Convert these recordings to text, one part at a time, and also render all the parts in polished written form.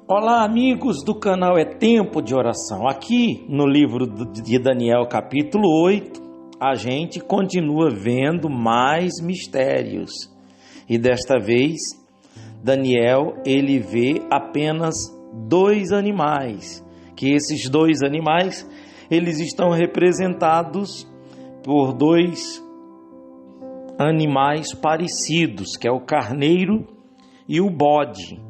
Olá, amigos do canal É Tempo de Oração. Aqui no livro de Daniel, capítulo 8, a gente continua vendo mais mistérios. E desta vez, Daniel, ele vê apenas dois animais, que esses dois animais, eles estão representados por dois animais parecidos, que é o carneiro e o bode.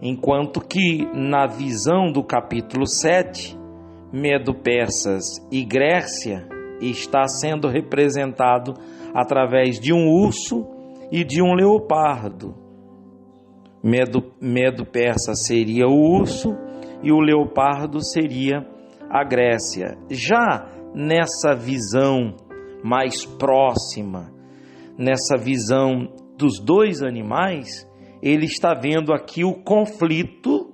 Enquanto que na visão do capítulo 7, Medo-Persas e Grécia está sendo representado através de um urso e de um leopardo. Medo-Persas seria o urso e o leopardo seria a Grécia. Já nessa visão mais próxima, nessa visão dos dois animais, ele está vendo aqui o conflito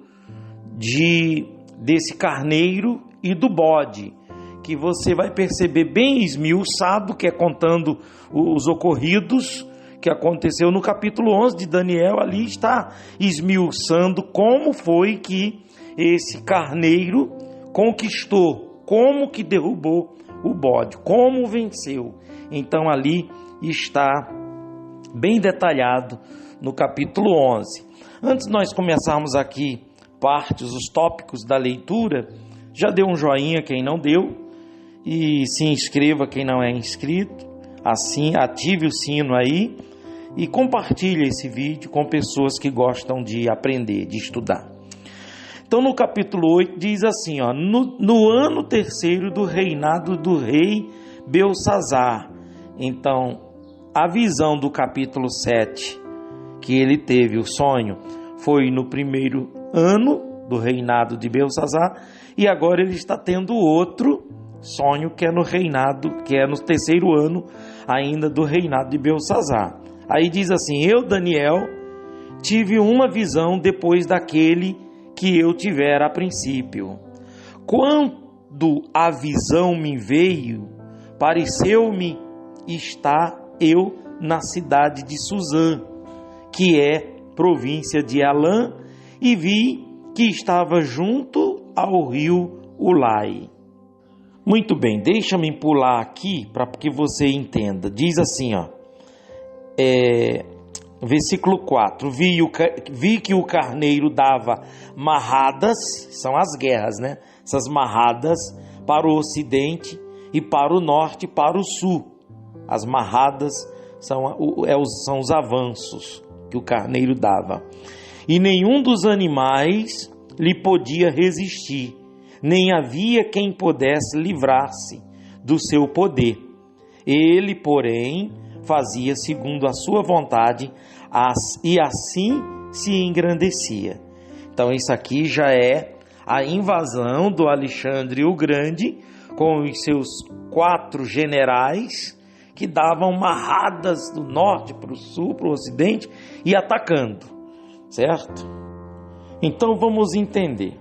desse carneiro e do bode, que você vai perceber bem esmiuçado, que é contando os ocorridos que aconteceu no capítulo 11 de Daniel. Ali está esmiuçando como foi que esse carneiro conquistou, como que derrubou o bode, como venceu. Então ali está bem detalhado no capítulo 11. Antes de nós começarmos aqui os tópicos da leitura, já dê um joinha quem não deu e se inscreva quem não é inscrito, assim ative o sino aí e compartilhe esse vídeo com pessoas que gostam de aprender, de estudar. Então no capítulo 8 diz assim, no ano terceiro do reinado do rei Belsazzar. Então a visão do capítulo 7 que ele teve, o sonho, foi no primeiro ano do reinado de Belsazzar, e agora ele está tendo outro sonho que é no terceiro ano ainda do reinado de Belsazzar. Aí diz assim: eu, Daniel, tive uma visão depois daquele que eu tivera a princípio. Quando a visão me veio, pareceu-me estar eu na cidade de Suzã, que é província de Elã, e vi que estava junto ao rio Ulai. Muito bem, deixa-me pular aqui para que você entenda. Diz assim, versículo 4, vi que o carneiro dava marradas, são as guerras, né? Essas marradas para o ocidente e para o norte e para o sul. As marradas são os avanços que o carneiro dava. E nenhum dos animais lhe podia resistir, nem havia quem pudesse livrar-se do seu poder. Ele, porém, fazia segundo a sua vontade e assim se engrandecia. Então isso aqui já é a invasão do Alexandre o Grande com os seus 4 generais que davam marradas do norte para o sul, para o ocidente e atacando, certo? Então vamos entender.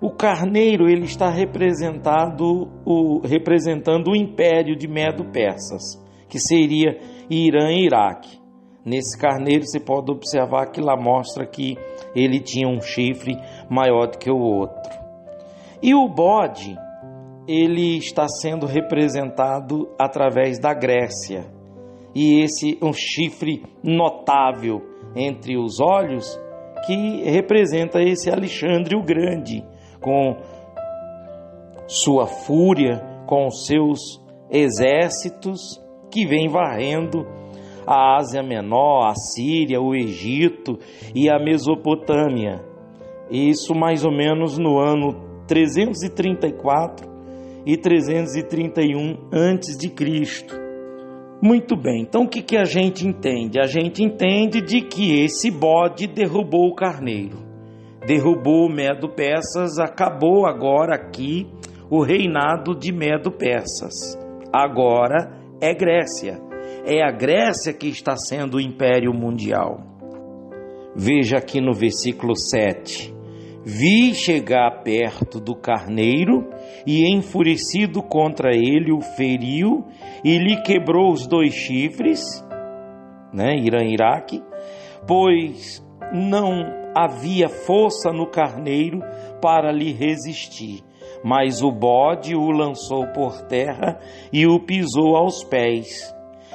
O carneiro, ele está representando o império de Medo-Persas, que seria Irã e Iraque. Nesse carneiro você pode observar que lá mostra que ele tinha um chifre maior do que o outro. E o bode, ele está sendo representado através da Grécia. E esse um chifre notável entre os olhos que representa esse Alexandre o Grande, com sua fúria, com seus exércitos que vem varrendo a Ásia Menor, a Síria, o Egito e a Mesopotâmia. Isso mais ou menos no ano 334 e 331 antes de Cristo. Muito bem, então o que a gente entende? A gente entende de que esse bode derrubou o carneiro, derrubou o Medo-Persas, acabou agora aqui o reinado de Medo-Persas. Agora é Grécia, é a Grécia que está sendo o império mundial. Veja aqui no versículo 7. Vi chegar perto do carneiro e, enfurecido contra ele, o feriu e lhe quebrou os 2 chifres, Irã e Iraque, pois não havia força no carneiro para lhe resistir, mas o bode o lançou por terra e o pisou aos pés.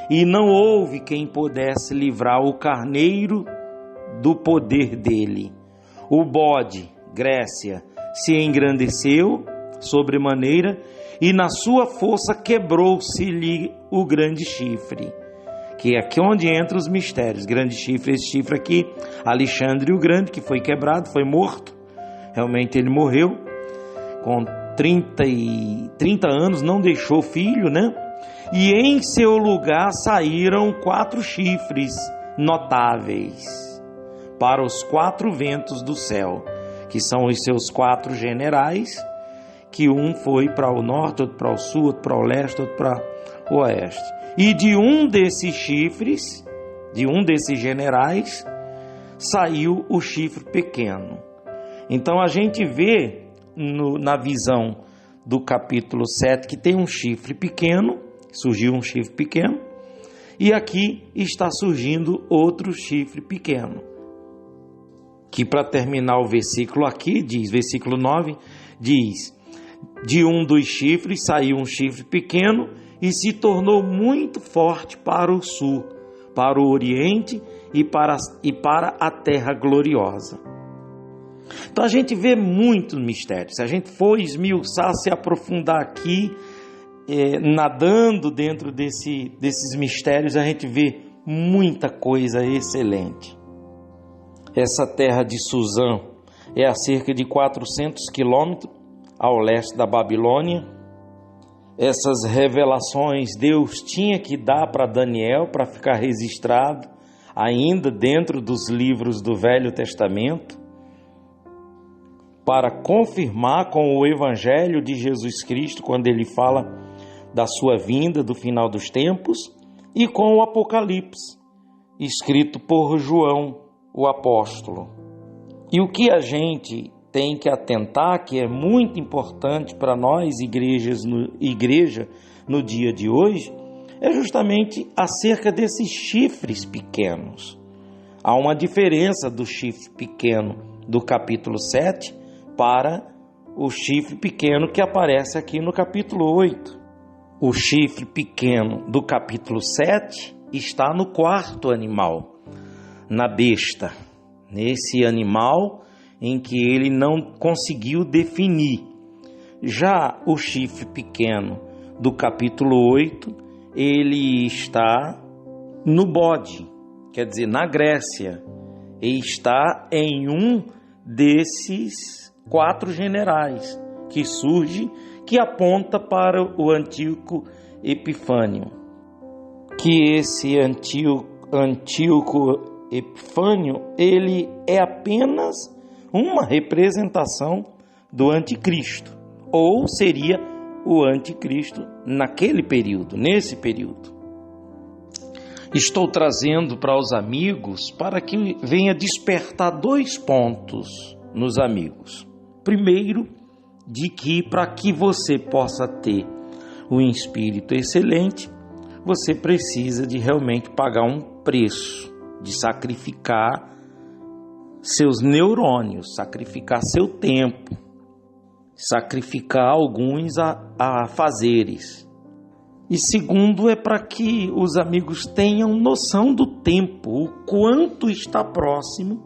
E não houve quem pudesse livrar o carneiro do poder dele. O bode, Grécia, se engrandeceu sobremaneira, e na sua força quebrou-se-lhe o grande chifre, que é aqui onde entram os mistérios. Grande chifre, esse chifre aqui, Alexandre o Grande, que foi quebrado, foi morto. Realmente ele morreu com 30 anos, não deixou filho, né? E em seu lugar saíram 4 chifres notáveis para os 4 ventos do céu, que são os seus 4 generais, que um foi para o norte, outro para o sul, outro para o leste, outro para o oeste. E de um desses chifres, de um desses generais, saiu o chifre pequeno. Então a gente vê na visão do capítulo 7 que tem um chifre pequeno, surgiu um chifre pequeno, e aqui está surgindo outro chifre pequeno. Que para terminar o versículo aqui, diz, versículo 9, diz: de um dos chifres saiu um chifre pequeno e se tornou muito forte para o sul, para o oriente e para a terra gloriosa. Então a gente vê muitos mistérios. Se a gente for esmiuçar, se aprofundar aqui, nadando dentro desses mistérios, a gente vê muita coisa excelente. Essa terra de Suzã é a cerca de 400 quilômetros ao leste da Babilônia. Essas revelações Deus tinha que dar para Daniel para ficar registrado ainda dentro dos livros do Velho Testamento, para confirmar com o Evangelho de Jesus Cristo, quando ele fala da sua vinda, do final dos tempos, e com o Apocalipse, escrito por João, o apóstolo. E o que a gente tem que atentar, que é muito importante para nós, igreja no dia de hoje, é justamente acerca desses chifres pequenos. Há uma diferença do chifre pequeno do capítulo 7 para o chifre pequeno que aparece aqui no capítulo 8. O chifre pequeno do capítulo 7 está no 4º animal, na besta, nesse animal em que ele não conseguiu definir. Já o chifre pequeno do capítulo 8, ele está no bode, quer dizer, na Grécia, e está em um desses 4 generais que surge, que aponta para o Antíoco Epifânio. Que esse Antíoco Epifânio, ele é apenas uma representação do anticristo, ou seria o anticristo naquele período, nesse período. Estou trazendo para os amigos para que venha despertar 2 pontos nos amigos. Primeiro, de que para que você possa ter um espírito excelente, você precisa de realmente pagar um preço, de sacrificar seus neurônios, sacrificar seu tempo, sacrificar alguns a fazeres. E segundo, é para que os amigos tenham noção do tempo, o quanto está próximo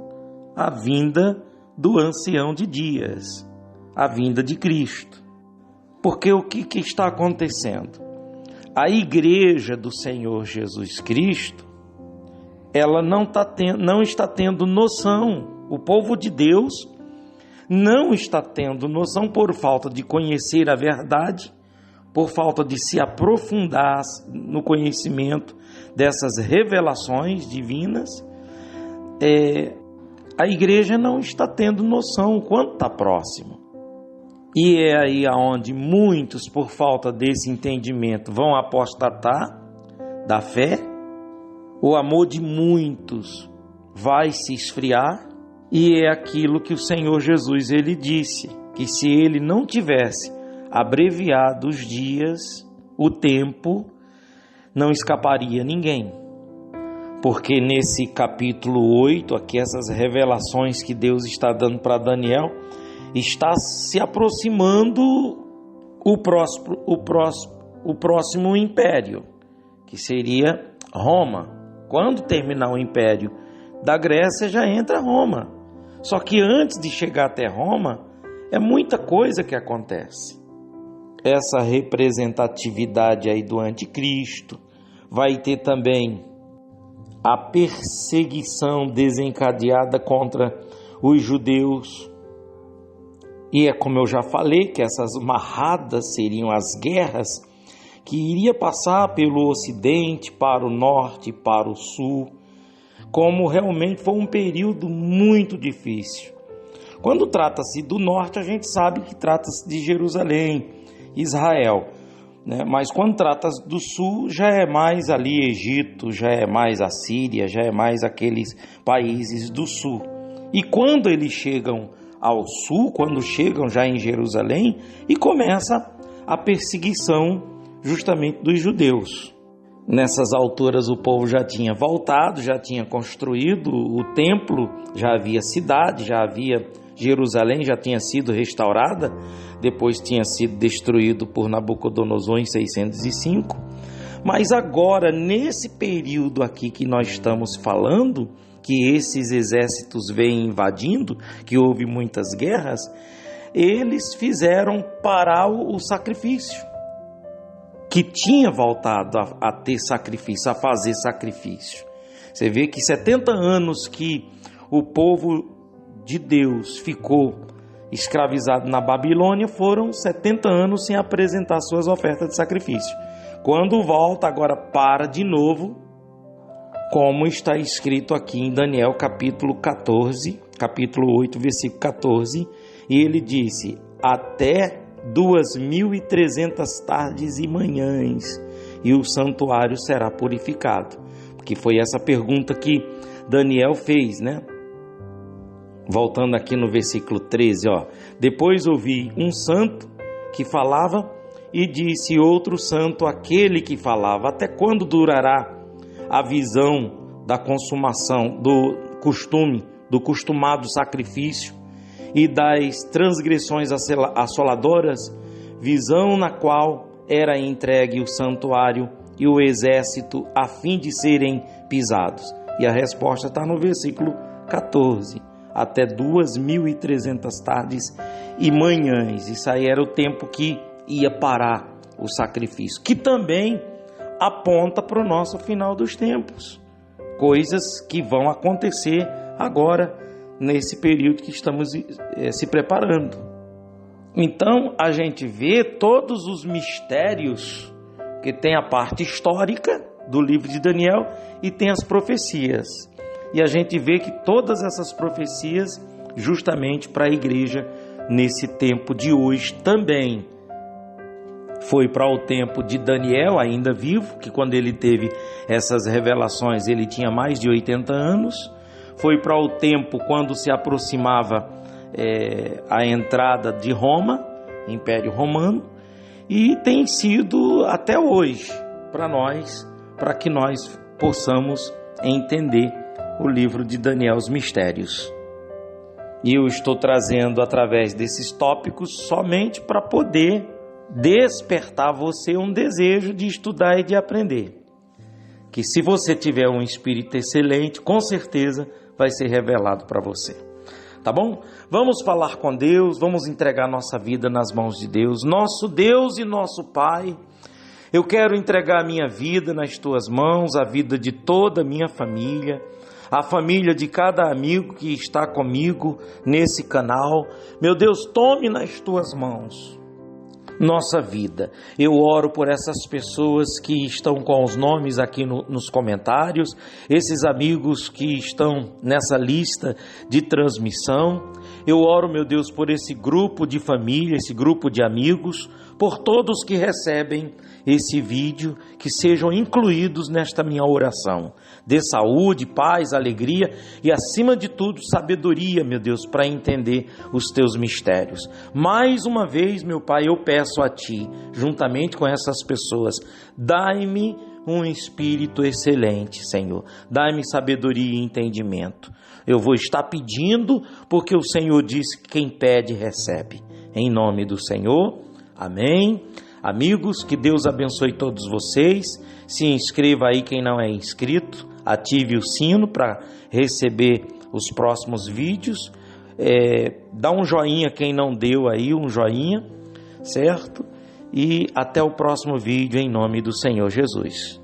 a vinda do ancião de dias, a vinda de Cristo. Porque o que está acontecendo? A igreja do Senhor Jesus Cristo, ela não está tendo noção, o povo de Deus não está tendo noção por falta de conhecer a verdade, por falta de se aprofundar no conhecimento dessas revelações divinas. A igreja não está tendo noção o quanto está próximo. E é aí aonde muitos, por falta desse entendimento, vão apostatar da fé. O amor de muitos vai se esfriar, e é aquilo que o Senhor Jesus ele disse, que se ele não tivesse abreviado os dias, o tempo, não escaparia ninguém. porque nesse capítulo 8, aqui essas revelações que Deus está dando para Daniel, está se aproximando o próximo império, que seria Roma. Quando terminar o império da Grécia, já entra Roma. Só que antes de chegar até Roma, é muita coisa que acontece. Essa representatividade aí do anticristo, vai ter também a perseguição desencadeada contra os judeus. E é como eu já falei, que essas marradas seriam as guerras que iria passar pelo ocidente, para o norte, para o sul, como realmente foi um período muito difícil. Quando trata-se do norte, a gente sabe que trata-se de Jerusalém, Israel, né? Mas quando trata-se do sul, já é mais ali Egito, já é mais a Síria, já é mais aqueles países do sul. E quando eles chegam ao sul, quando chegam já em Jerusalém, e começa a perseguição justamente dos judeus. Nessas alturas o povo já tinha voltado, já tinha construído o templo, já havia cidade, já havia Jerusalém, já tinha sido restaurada, depois tinha sido destruído por Nabucodonosor em 605. Mas agora, nesse período aqui que nós estamos falando, que esses exércitos vêm invadindo, que houve muitas guerras, eles fizeram parar o sacrifício, que tinha voltado a ter sacrifício, a fazer sacrifício. Você vê que 70 anos que o povo de Deus ficou escravizado na Babilônia, foram 70 anos sem apresentar suas ofertas de sacrifício. Quando volta, agora para de novo, como está escrito aqui em Daniel capítulo 14, capítulo 8, versículo 14, e ele disse: até 2.300 tardes e manhãs, e o santuário será purificado. Porque foi essa pergunta que Daniel fez, né? Voltando aqui no versículo 13, ó. Depois ouvi um santo que falava e disse outro santo, aquele que falava: até quando durará a visão da consumação do costume, do costumado sacrifício e das transgressões assoladoras, visão na qual era entregue o santuário e o exército a fim de serem pisados? E a resposta está no versículo 14. Até 2.300 tardes e manhãs. Isso aí era o tempo que ia parar o sacrifício, que também aponta para o nosso final dos tempos. Coisas que vão acontecer agora, nesse período que estamos se preparando. Então, a gente vê todos os mistérios, que tem a parte histórica do livro de Daniel e tem as profecias. E a gente vê que todas essas profecias, justamente para a igreja, nesse tempo de hoje também. Foi para o tempo de Daniel, ainda vivo, que quando ele teve essas revelações, ele tinha mais de 80 anos. Foi para o tempo quando se aproximava a entrada de Roma, Império Romano. E tem sido até hoje para nós, para que nós possamos entender o livro de Daniel, os mistérios. E eu estou trazendo através desses tópicos somente para poder despertar você um desejo de estudar e de aprender. Que se você tiver um espírito excelente, com certeza vai ser revelado para você. Tá bom? Vamos falar com Deus, vamos entregar nossa vida nas mãos de Deus. Nosso Deus e nosso Pai, eu quero entregar a minha vida nas tuas mãos, a vida de toda a minha família, a família de cada amigo que está comigo nesse canal. Meu Deus, tome nas tuas mãos nossa vida. Eu oro por essas pessoas que estão com os nomes aqui nos comentários, esses amigos que estão nessa lista de transmissão. Eu oro, meu Deus, por esse grupo de família, esse grupo de amigos, por todos que recebem esse vídeo, que sejam incluídos nesta minha oração. Dê saúde, paz, alegria e, acima de tudo, sabedoria, meu Deus, para entender os teus mistérios. Mais uma vez, meu Pai, eu peço a Ti, juntamente com essas pessoas, dai-me um espírito excelente, Senhor. Dai-me sabedoria e entendimento. Eu vou estar pedindo, porque o Senhor disse que quem pede, recebe. Em nome do Senhor, amém. Amigos, que Deus abençoe todos vocês. Se inscreva aí quem não é inscrito, ative o sino para receber os próximos vídeos. Dá um joinha quem não deu aí, um joinha, certo? E até o próximo vídeo em nome do Senhor Jesus.